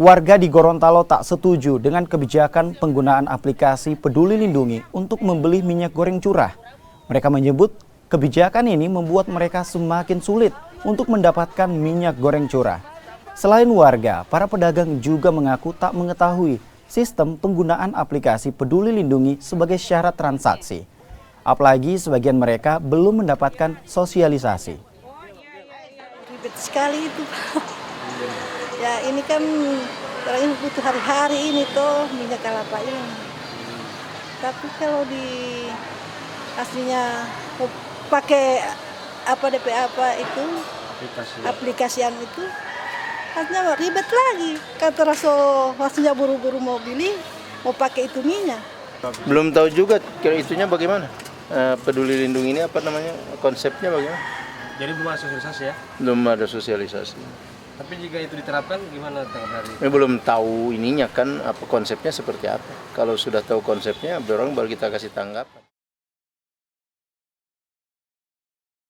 Warga di Gorontalo tak setuju dengan kebijakan penggunaan aplikasi Peduli Lindungi untuk membeli minyak goreng curah. Mereka menyebut kebijakan ini membuat mereka semakin sulit untuk mendapatkan minyak goreng curah. Selain warga, para pedagang juga mengaku tak mengetahui sistem penggunaan aplikasi Peduli Lindungi sebagai syarat transaksi. Apalagi sebagian mereka belum mendapatkan sosialisasi. Ribet sekali itu. Ya ini kan orangnya butuh hari-hari ini tuh minyak kelapa ini. Tapi kalau di aslinya mau pakai apa DP apa itu aplikasi yang itu artinya ribet lagi. Kata rasanya buru-buru mau beli mau pakai itu minyak. Belum tahu juga kira itunya bagaimana. Peduli Lindungi ini apa namanya, konsepnya bagaimana? Jadi belum ada sosialisasi ya? Belum ada sosialisasi. Tapi jika itu diterapkan gimana tanggapan hari? Belum tahu ininya kan, apa konsepnya seperti apa. Kalau sudah tahu konsepnya, orang baru kita kasih tanggapan.